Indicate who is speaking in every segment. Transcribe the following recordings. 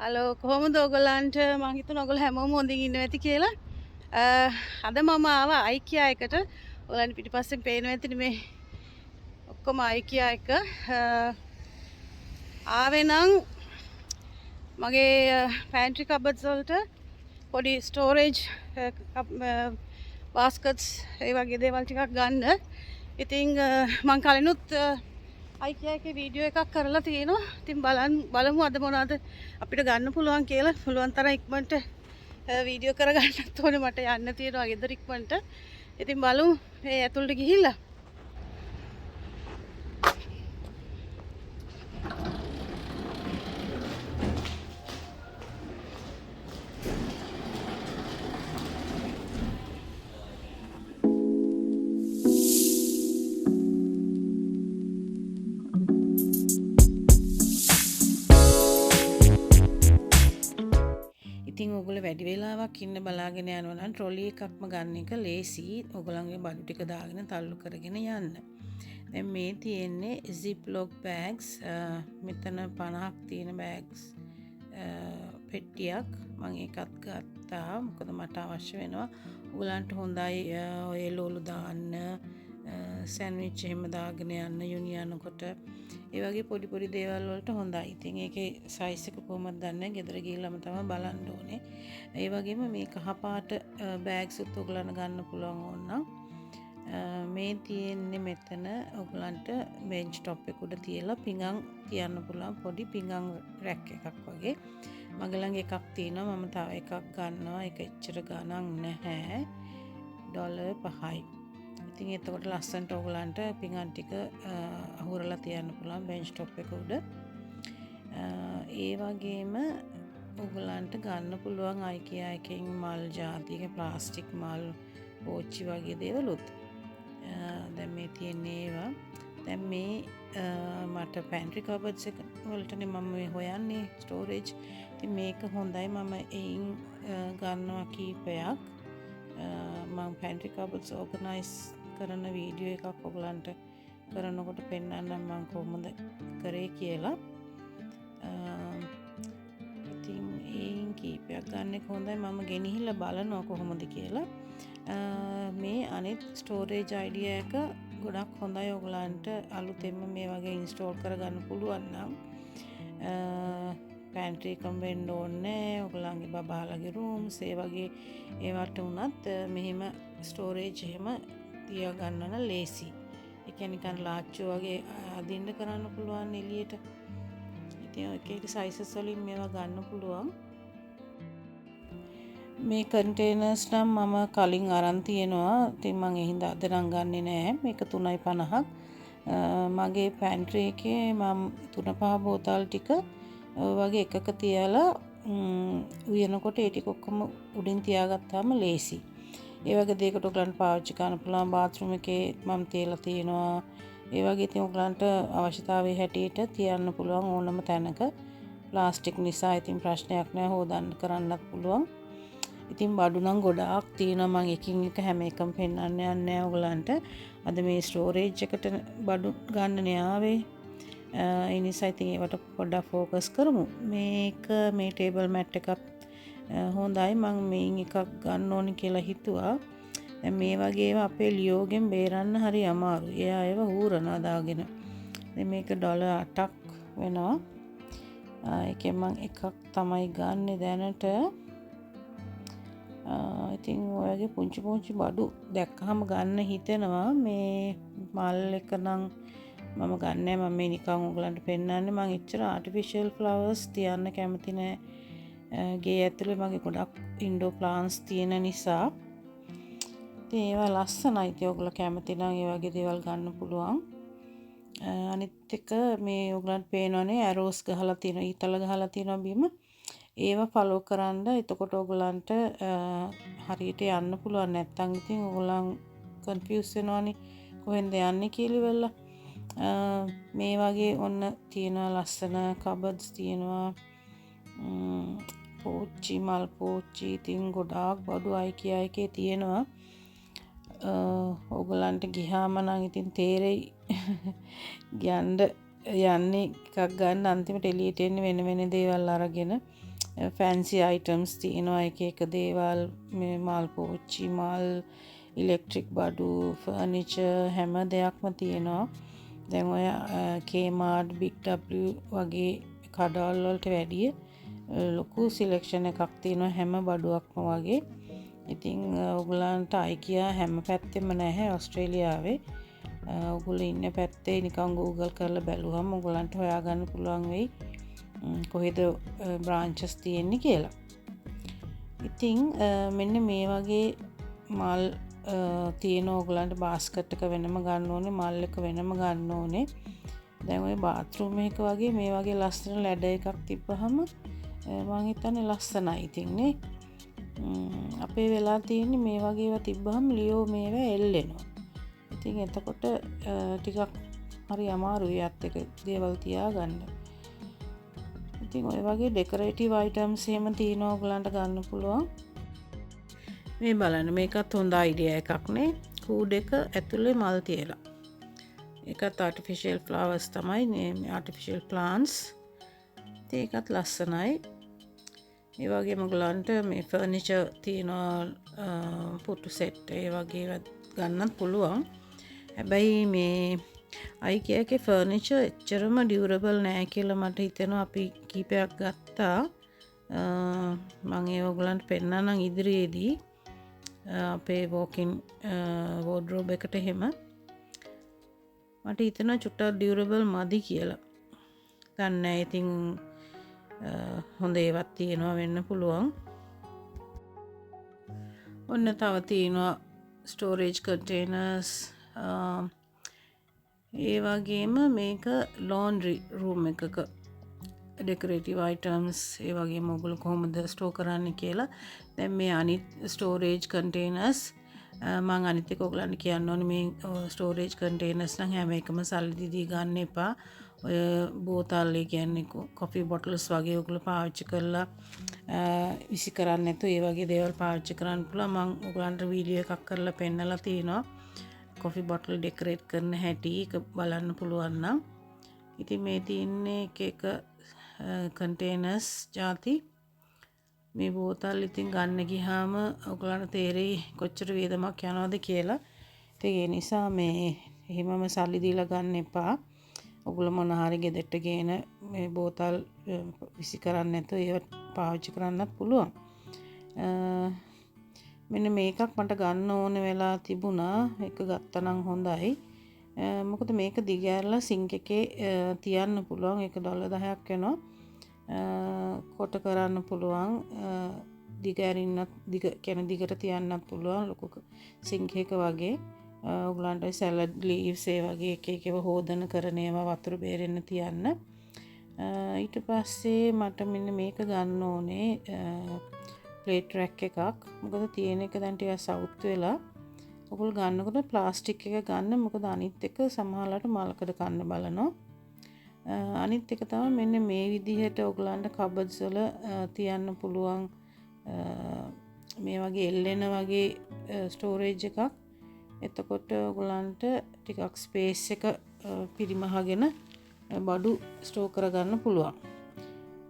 Speaker 1: Hello කොහොමද ඔයගලන්ට මම හිතුවා ඔයගොල්ලෝ හැමෝම හොඳින් ඉන්නවා ඇති කියලා. අද මම ආවා IKEA එකට. ඔයගලන්ට පිටිපස්සෙන් පේනවා ඇතිනේ මේ ඔක්කොම IKEA එක. ආවේ නම් මගේ pantry cupboards වලට පොඩි storage baskets ඒ වගේ දේවල් ටිකක් ගන්න. ඉතින් මම කලිනුත් IKEA එකේ වීඩියෝ එකක් කරලා තියෙනවා. ඉතින් බලමු අද මොනවද අපිට ගන්න පුළුවන් කියලා. පුළුවන් තරම් ඉක්මනට වීඩියෝ කරගන්නත් ඕනේ මට යන්න තියෙනවා ගෙදර ඉක්මනට. ඉතින් බලමු මේ ඇතුළට ගිහිල්ලා. ඉතින් ඔයගොල්ලෝ වැඩි වෙලාවක් ඉන්න බලාගෙන යනවා නම් ට්‍රොලි එකක්ම ගන්න එක ලේසි. ඔයගොල්ලන්ගේ බඩු ටික දාගෙන තල්ලු කරගෙන යන්න. දැන් මේ තියෙන්නේ ziploc bags. මෙතන 50ක් තියෙන bags පෙට්ටියක්. මම ඒකත් ගත්තා. මොකද මට අවශ්‍ය වෙනවා. ඔයගලන්ට හොඳයි ඔය ලෝලු දාන්න, සෑන්ඩ්විච් එහෙම දාගෙන යන්න යුනියනකොට. ඒ වගේ පොඩි පොඩි දේවල් වලට හොඳයි. ඉතින් ඒකේ සයිස් එක කොහොමද දන්නේ? ගෙදර ගිහිල්ලාම තමයි බලන්න ඕනේ. ඒ වගේම මේ කහපාට බෑග්ස් උත් ඔයගලන්ට ගන්න පුළුවන් ඕනනම් මේ තියෙන්නේ මෙතන ඔයගලන්ට බෙන්ච් টොප් එක උඩ තියලා පිඟන් තියන්න පුළුවන් පොඩි පිඟන් රැක් එකක් වගේ. මගේ ළඟ එකක් තියෙනවා. මම තව එකක් ගන්නවා. ඒක එච්චර ගණන් නැහැ. $5යි. ඉතින් එතකොට ලස්සනට ඔයගලන්ට පිඟන් ටික අහුරලා තියන්න පුළුවන් බෙන්ච් টොප් එක උඩ. ඒ වගේම ඔයගලන්ට ගන්න පුළුවන් IKEA එකෙන් මල් ජාතික ප්ලාස්ටික් මල් පෝච්චි වගේ දේවලුත්. දැන් මේ තියෙන්නේ ඒවා. දැන් මේ මට pantry cupboards එක වලටනේ මම මේ හොයන්නේ storage. ඉතින් මේක හොඳයි. මම එයින් ගන්නවා කීපයක්. මම pantry cupboards organize කරන වීඩියෝ එකක් ඔයගලන්ට කරනකොට පෙන්නන්නම් මම කොහොමද කරේ කියලා. ඉතින් ඒන් කීපයක් ගන්න එක හොඳයි. මම ගෙනහිල්ලා බලනවා කොහොමද කියලා. මේ අනිත් ස්ටෝරේජ් අයිඩියා එක ගොඩක් හොඳයි. ඔයගලන්ට අලුතෙන්ම මේ වගේ ඉන්ස්ටෝල් කරගන්න පුළුවන් නම් pantry එකම වෙන්න ඕනේ. ඔයගලන්ගේ බබාලගේ rooms ඒ වගේ ඒවට උනත් මෙහෙම ස්ටෝරේජ් එහෙම තියා ගන්න නම් ලේසි. ඒ කියන්නේ නිකන් ලාච්චු වගේ අදින්න කරන්න පුළුවන් එළියට. ඉතින් එක එක sizes වලින් මේවා ගන්න පුළුවන්. මේ කන්ටේනර්ස් නම් මම කලින් අරන් තියෙනවා. ඉතින් මම ඒ හින්දා අද නම් ගන්නෙ නෑ. මේක 3.50ක්. මගේ pantry එකේ මම 3-5 බෝතල් ටික වගේ එකක තියලා උයනකොට ඒ ටික ඔක්කොම උඩින් තියාගත්තාම ලේසි. ඒ වගේ දෙයකට ඔයගලන්ට පාවිච්චි කරන්න පුළුවන්. බාත්රූම් එකේ මම තියලා තියෙනවා. ඒ වගේ ඉතින් ඔයගලන්ට අවශ්‍යතාවයේ හැටියට තියන්න පුළුවන් ඕනම තැනක. ප්ලාස්ටික් නිසා ඉතින් ප්‍රශ්නයක් නෑ. හොදන්න කරන්නත් පුළුවන්. ඉතින් බඩු නම් ගොඩාක් තියෙනවා. මම එකින් එක හැම එකම පෙන්නන්න යන්නේ නෑ ඔයගලන්ට. අද මේ ස්ටෝරේජ් එකට බඩු ගන්න නේ ආවේ. ඒ නිසා ඉතින් ඒවට පොඩ්ඩක් ફોකස් කරමු. මේක මේ ටේබල් මැට් එකක් හොඳයි. මම මේන් එකක් ගන්න ඕනි කියලා හිතුවා. දැන් මේ වගේ ඒවා අපේ ලියෝගෙන් බේරන්න හරි අමාරුයි. එයා ඒව හූරනවා දාගෙන. දැන් මේක $8ක් වෙනවා. ඒකෙන් මම එකක් තමයි ගන්නෙ දැනට. ඉතින් ඔයගේ පුංචි පුංචි බඩු දැක්කහම ගන්න හිතෙනවා. මේ මල් එක නම් මම ගන්නෑ. මම මේ නිකන් ඔයගලන්ට පෙන්නන්නේ. මම එච්චර artificial flowers තියන්න කැමති නෑ. ගේ ඇතුලේ මගේ ගොඩක් ඉන්ඩෝ ප්ලාන්ට්ස් තියෙන නිසා. ඉතින් ඒවා ලස්සනයි. ඉතින් ඔයගොල්ලෝ කැමති නම් ඒ වගේ දේවල් ගන්න පුළුවන්. අනිත් එක මේ ඔයගලන්ට පේනවනේ ඇරෝස් ගහලා තියෙනවා. ඊතල ගහලා තියෙනවා බිම. ඒවා ෆලෝ කරන්න. එතකොට ඔයගලන්ට හරියට යන්න පුළුවන්. නැත්තම් ඉතින් ඔයගලන් කන්ෆියුස් වෙනවනේ කොහෙන්ද යන්නේ කියලා වෙලා. මේ වගේ ඔන්න තියෙනවා ලස්සන කබඩ්ස් තියෙනවා. පෝච්චි මල් පෝච්චි ඉතින් ගොඩාක් බඩු IKEA එකේ තියෙනවා. ඔයගලන්ට ගියාම නම් ඉතින් තේරෙයි යන්න යන්නේ එකක් ගන්න අන්තිමට එළියට එන්නේ වෙන වෙන දේවල් අරගෙන. ෆැන්සි අයිටම්ස් තියෙනවා එක එක දේවල් මේ මල් පෝච්චි මල් ඉලෙක්ට්‍රික් බඩු ෆර්නිචර් හැම දෙයක්ම තියෙනවා. දැන් ඔය Kmart Big W වගේ කඩවල් වලට වැඩිය ලොකු සිලෙක්ෂන් එකක් තියෙනවා හැම බඩුවක්ම වගේ. ඉතින් ඔයගලන්ට IKEA හැම පැත්තෙම නැහැ ඕස්ට්‍රේලියාවේ. ඔයගොල්ලෝ ඉන්න පැත්තේ නිකන් Google කරලා බැලුවම ඔයගලන්ට හොයාගන්න පුළුවන් වෙයි කොහෙද බ්‍රාන්චස් තියෙන්නේ කියලා. ඉතින් මෙන්න මේ වගේ මල් තියෙන ඔයගලන්ට බාස්කට් එක වෙනම ගන්න ඕනේ මල් එක වෙනම ගන්න ඕනේ. දැන් ඔය බාත්රූම් එක වගේ මේ වගේ ලස්සන ලැඩ එකක් තිබ්බහම මම හිතන්නේ ලස්සනයි ඉතින් නේ. අපේ වෙලා තියෙන්නේ මේ වගේ ඒවා තිබ්බහම ලියෝ මේවා එල්ලෙනවා. ඉතින් එතකොට ටිකක් හරි අමාරුයි යත් එක දේවල් තියාගන්න. ඉතින් ඔය වගේ ඩෙකොරේටිව් අයිටම්ස් එහෙම තියෙනවා ඔයගලන්ට ගන්න පුළුවන්. මේ බලන්න මේකත් හොඳ අයිඩියා එකක් නේ. කූඩ් එක ඇතුලේ මල් තියලා. ඒකත් ආටිෆිෂල් ෆ්ලවර්ස් තමයි මේ ආටිෆිෂල් ප්ලාන්ට්ස්. ඒකත් ලස්සනයි. ඒ වගේම ඔයගලන්ට මේ ෆර්නිචර් තියෙනවා පුටු සෙට් ඒ වගේ ගන්නත් පුළුවන්. හැබැයි මේ IKEA එකේ ෆර්නිචර් එච්චරම ඩියුරබල් නෑ කියලා මට හිතෙනවා. අපි කීපයක් ගත්තා. මම ඒ ඔයගලන්ට පෙන්නන්නම් ඉදිරියේදී අපේ walk-in wardrobe එකට එහෙම මට හිතෙනවා චුට්ටක් ඩියුරබල් මදි කියලා. දන්නේ ඉතින් හොඳ ඒවත් තියෙනවා වෙන්න පුළුවන්. ඔන්න තව තියෙනවා ස්ටෝරේජ් කන්ටේනර්ස් ඒ වගේම මේක laundry room එකක ඩෙකොරේටිව් අයිටම්ස් ඒ වගේම ඔයගොල්ලෝ කොහොමද ස්ටෝර් කරන්නේ කියලා. දැන් මේ අනිත් ස්ටෝරේජ් කන්ටේනර්ස් මම අනිත් එක ඔයගලන්ට කියන්න ඕනේ මේ ස්ටෝරේජ් කන්ටේනර්ස් නම් හැම එකම සල්ලි දීදී ගන්න එපා. ඔය බෝතල් ඒ කියන්නේ කොෆි බොටල්ස් වගේ ඔයගොල්ලෝ පාවිච්චි කරලා විසි කරන්නේ නැතුව ඒ වගේ දේවල් පාවිච්චි කරන්න පුළුවන්. මම ඔයගලන්ට වීඩියෝ එකක් කරලා පෙන්නලා තියෙනවා. කොෆි බොටල් ඩෙකොරේට් කරන හැටි ඒක බලන්න පුළුවන් නම්. ඉතින් මේ තියෙන්නේ එක කන්ටේනර්ස් ಜಾති මේ බෝතල් ඉතින් ගන්න ගියාම ඔයගලන්ට තේරෙයි කොච්චර වේදමක් යනවද කියලා. ඒ නිසා මේ එහෙමම සල්ලි දීලා ගන්න එපා. ඔයගොල්ලෝ මොන හරි ගෙදරට ගේන මේ බෝතල් විසි කරන්නේ නැතුව ඒව පාවිච්චි කරන්නත් පුළුවන්. මෙන්න මේකක් මට ගන්න ඕන වෙලා තිබුණා. ඒක ගත්තා නම් හොඳයි. මොකද මේක දිගෑරලා සිංක් එකේ තියන්න පුළුවන්. ඒක $10ක් වෙනවා. කොට කරන්න පුළුවන්. දිගෑරින්නත් දිගට තියන්නත් පුළුවන්. ලොකු සිංක් එක වගේ. ඔයගලන්ට සැලඩ් ලීව්ස් ඒ වගේ එක එකව හොදන කරන ඒවා වතුර බේරෙන්න තියන්න. ඊට පස්සේ මට මෙන්න මේක ගන්න ඕනේ ප්ලේට් රැක් එකක්. මොකද තියෙන එක දැන් ටිකක් සවුත් වෙලා. ඔයගොල්ලෝ ගන්නකොට ප්ලාස්ටික් එක ගන්න. මොකද අනිත් එක සමහරවිට මලකඩ කන්න බලනවා. අනිත් එක තමයි මෙන්න මේ විදිහට ඔයගලන්ට කබඩ්ස් වල තියන්න පුළුවන් මේ වගේ එල්ලෙන වගේ ස්ටෝරේජ් එකක්. එතකොට ඔයගලන්ට ටිකක් ස්පේස් එක පිරිමහගෙන බඩු ස්ටෝර් කරගන්න පුළුවන්.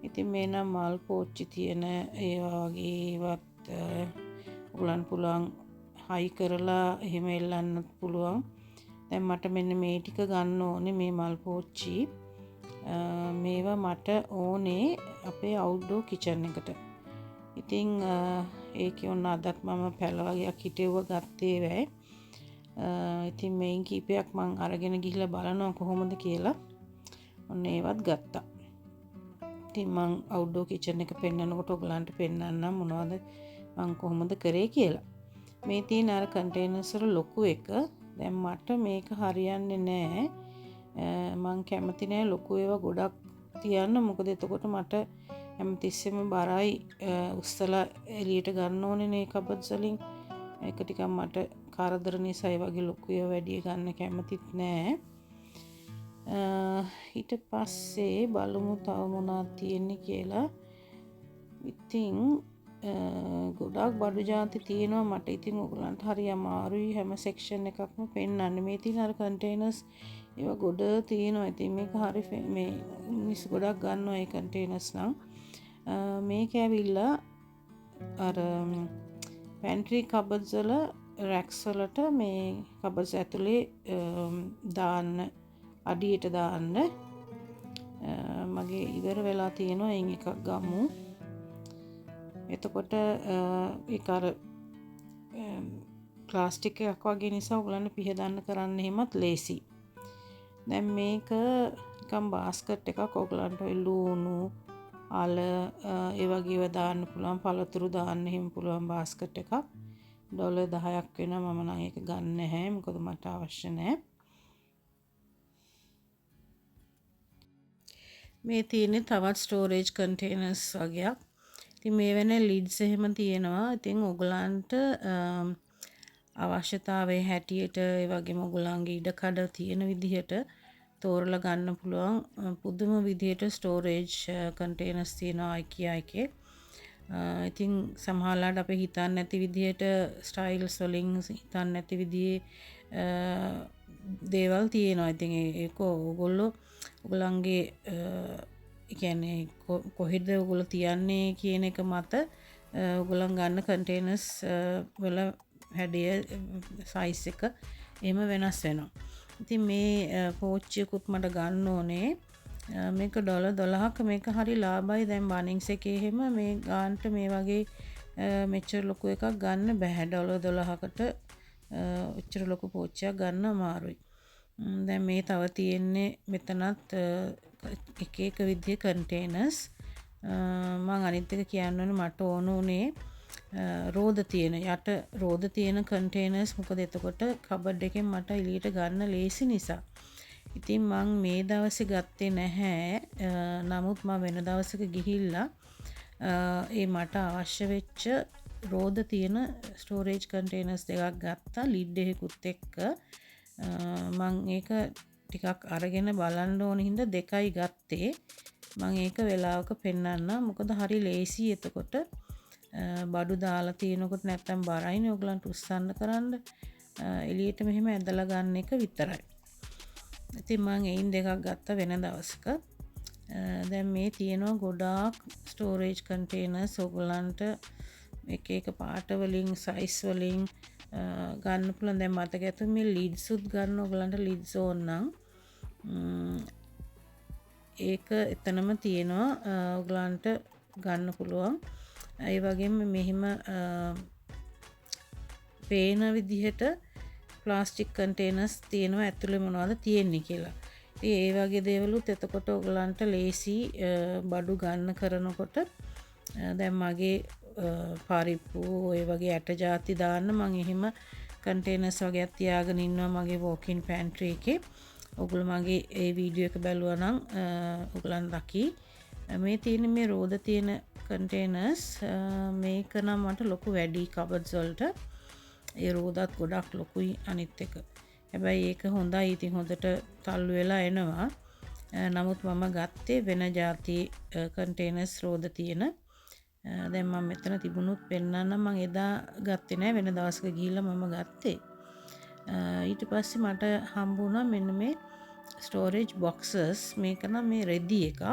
Speaker 1: ඉතින් මේ නම් මල් පෝච්චි තියෙන ඒවා වගේවත් ඔයගලන්ට පුළුවන් හයි කරලා එහෙම එල්ලන්නත් පුළුවන්. දැන් මට මෙන්න මේ ටික ගන්න ඕනේ මේ මල් පෝච්චි. මේවා මට ඕනේ අපේ අවුට්ඩෝර් කිචන් එකට. ඉතින් ඒකේ ඔන්න අදත් මම පැල වගේක් හිටෙව්ව ගත්තේ වෙයි. ඉතින් මේන් කීපයක් මං අරගෙන ගිහිල්ලා බලනවා කොහොමද කියලා. ඔන්න ඒවත් ගත්තා. ඉතින් මං අවුට්ඩෝර් කිචන් එක පෙන්නනකොට ඔයගලන්ට පෙන්නන්නම් මොනවද මං කොහොමද කරේ කියලා. මේ තියෙන අර කන්ටේනර්ස් වල ලොකු එක. දැන් මට මේක හරියන්නේ නැහැ. මං කැමති නැහැ ලොකු ඒවා ගොඩක් තියන්න. මොකද එතකොට මට හැමතිස්සෙම බරයි උස්සලා එළියට ගන්න ඕනේ නේ කබඩ්ස් වලින්. ඒක ටිකක් මට කරදර නිසා ඒ වගේ ලොකු ඒවා වැඩි ගන්න කැමතිත් නැහැ. ඊට පස්සේ බලමු තව මොනවද තියෙන්නේ කියලා. ඉතින් ගොඩක් බඩු ಜಾති තියෙනවා. මට ඉතින් ඔයගලන්ට හරි අමාරුයි හැම සෙක්ෂන් එකක්ම පෙන්නන්න. මේ තියෙන අර කන්ටේනර්ස් ඒවා ගොඩ තියෙනවා. ඉතින් මේක හරි මේ මිනිස්සු ගොඩක් ගන්නවා ඒ කන්ටේනර්ස් නම්. මේක ඇවිල්ලා අර පැන්ට්‍රි කබඩ්ස් වල රැක්ස් වලට මේ කබඩ්ස් ඇතුලේ දාන්න අඩියට දාන්න මගේ ඉවර වෙලා තියෙනවා එයින් එකක් ගමු. එතකොට ඒක අර ප්ලාස්ටික් එකක් වගේ නිසා ඔයගලන්ට පිහදන්න කරන්න එහෙමත් ලේසි. දැන් මේක නිකන් බාස්කට් එකක් ඔයගලන්ට ඔය ලුණු අල ඒ වගේ ඒවා දාන්න පුළුවන් පළතුරු දාන්න එහෙම පුළුවන් බාස්කට් එකක්. ඩොලර් 10ක් වෙනවා. මම නම් ඒක ගන්න නැහැ. මොකද මට අවශ්‍ය නැහැ. මේ තියෙන්නේ තවත් ස්ටෝරේජ් කන්ටේනර්ස් වගේක්. ඉතින් මේ වෙන ලිඩ්ස් එහෙම තියෙනවා. ඉතින් ඔයගලන්ට අවශ්‍යතාවයේ හැටියට ඒ වගේම ඔයගලන්ගේ ඉඩකඩ තියෙන විදිහට තෝරලා ගන්න පුළුවන් පුදුම විදිහට ස්ටෝරේජ් කන්ටේනර්ස් තියෙනවා IKEA එකේ. ඉතින් සමහරවිට අපි හිතන්නේ නැති විදිහට ස්ටයිල්ස් වලින් හිතන්නේ නැති විදිහේ දේවල් තියෙනවා. ඉතින් ඒක ඔයගොල්ලන්ගේ කියන්නේ කොහෙද ඔයගොල්ලෝ තියන්නේ කියන එක මත ඔයගොල්ලන් ගන්න කන්ටේනර්ස් වල හැඩය සයිස් එක එහෙම වෙනස් වෙනවා. ඉතින් මේ පෝච්චියකුත් මට ගන්න ඕනේ. මේක ඩොලර් 12ක මේක හරි ලාභයි. දැන් බනින්ස් එකේ එහෙම මේ ගානට මේ වගේ මෙච්චර ලොකු එකක් ගන්න බෑ. ඩොලර් 12කට ඔච්චර ලොකු පෝච්චියක් ගන්න අමාරුයි. දැන් මේ තව තියෙන්නේ මෙතනත් එක එක විදිහේ කන්ටේනර්ස්. මම අනිත් එක කියන්න ඕනේ මට ඕන උනේ රෝද තියෙන යට රෝද තියෙන කන්ටේනර්ස්. මොකද එතකොට කබඩ් එකෙන් මට එළියට ගන්න ලේසි නිසා. ඉතින් මං මේ දවසේ ගත්තේ නැහැ. නමුත් මම වෙන දවසක ගිහිල්ලා ඒ මට අවශ්‍ය වෙච්ච රෝද තියෙන ස්ටෝරේජ් කන්ටේනර්ස් දෙකක් ගත්තා ලිඩ් එකකුත් එක්ක. මං ඒක ටිකක් අරගෙන බලන්න ඕන හින්දා දෙකයි ගත්තේ. මං ඒක වෙලාවක පෙන්නන්න. මොකද හරි ලේසි. එතකොට බඩු දාලා තියෙනකොට නැත්තම් බරයිනේ ඔයගලන්ට උස්සන්න කරන්න. එළියට මෙහෙම ඇදලා ගන්න එක විතරයි. ඉතින් මං එයින් දෙකක් ගත්තා වෙන දවසක. දැන් මේ තියෙනවා ගොඩාක් ස්ටෝරේජ් කන්ටේනර්ස් ඔයගලන්ට එක එක පාට වලින් සයිස් වලින් ගන්න පුළුවන්. දැන් මතක ඇතුව මේ ලිඩ්ස් උත් ගන්න ඔයගලන්ට ලිඩ්ස් ඕන නම් ඒක එතනම තියෙනවා ඔයගලන්ට ගන්න පුළුවන්. ඒ වගේම මෙහිම පේන විදිහට ප්ලාස්ටික් කන්ටේනර්ස් තියෙනවා ඇතුලේ මොනවද තියෙන්නේ කියලා. ඉතින් ඒ වගේ දේවලුත් එතකොට ඔයගලන්ට ලේසි බඩු ගන්න කරනකොට. දැන් මගේ පරිප්පු ඒ වගේ ඇට ಜಾති දාන්න මම එහෙම කන්ටේනර්ස් වගේක් තියාගෙන ඉන්නවා මගේ walk-in pantry එකේ. ඔයගොල්ලෝ මගේ ඒ වීඩියෝ එක බැලුවා නම් ඔයගලන් දකි. මේ තියෙන මේ රෝද තියෙන කන්ටේනර්ස් මේක නම් මට ලොකු වැඩි කබඩ්ස් වලට. ඒ රෝදත් ගොඩක් ලොකුයි අනිත් එක. හැබැයි ඒක හොඳයි. ඉතින් හොඳට තල්ලු වෙලා එනවා. නමුත් මම ගත්තේ වෙන ಜಾති කන්ටේනර්ස් රෝද තියෙන. දැන් මම මෙතන තිබුණොත් පෙන්නන්න. මම එදා ගත්තේ නෑ. වෙන දවසක ගිහිල්ලා මම ගත්තේ. ඊට පස්සේ මට හම්බ වුණා මෙන්න මේ ස්ටෝරේජ් බොක්සස්. මේක නම් මේ රෙදි එකක්.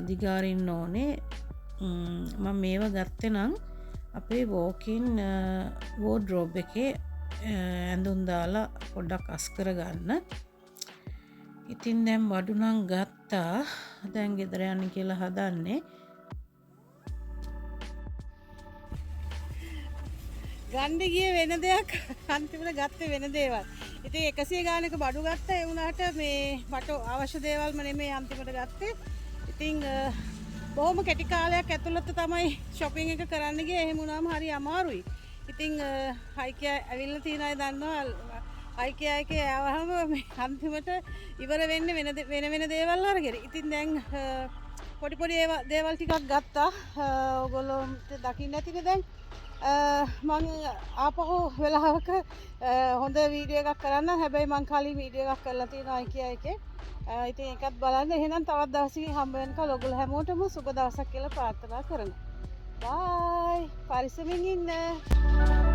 Speaker 1: දිගාරින්න ඕනේ. මම මේව ගත්තේ නම් අපේ walk-in wardrobe එකේ ඇඳුම් දාලා පොඩ්ඩක් අස් කරගන්න. ඉතින් දැන් වඩු නම් ගත්තා. දැන් ගෙදර යන්න කියලා හදන්නේ. ගන්න ගියේ වෙන දෙයක් අන්තිමට ගත්තේ වෙන දේවල්. ඉතින් 100 ගානක බඩු ගත්තා. ඒ වුණාට මේ මට අවශ්‍ය දේවල්ම නෙමෙයි අන්තිමට ගත්තේ. ඉතින් බොහොම කෙටි කාලයක් ඇතුළත තමයි shopping එක කරන්න ගියේ. එහෙම වුණාම හරි අමාරුයි. ඉතින් IKEA ඇවිල්ලා තියෙන අය දන්නවා IKEA එකේ ආවම මේ අන්තිමට ඉවර වෙන්නේ වෙන දේවල් අරගෙන. ඉතින් දැන් පොඩි දේවල් ටිකක් ගත්තා. ඔයගොල්ලෝ දකින්න ඇතිනේ දැන්. මං ආපහු වෙලාවක හොඳ වීඩියෝ එකක් කරන්න. හැබැයි මං කලින් වීඩියෝ එකක් කරලා තියෙනවා IKEA එකේ. ඉතින් ඒකත් බලන්න. එහෙනම් තවත් දවසකින් හම්බ වෙනකල් ඔයගොල්ලෝ හැමෝටම සුබ දවසක් කියලා ප්‍රාර්ථනා කරනවා. බයි. පරිස්සමින් ඉන්න.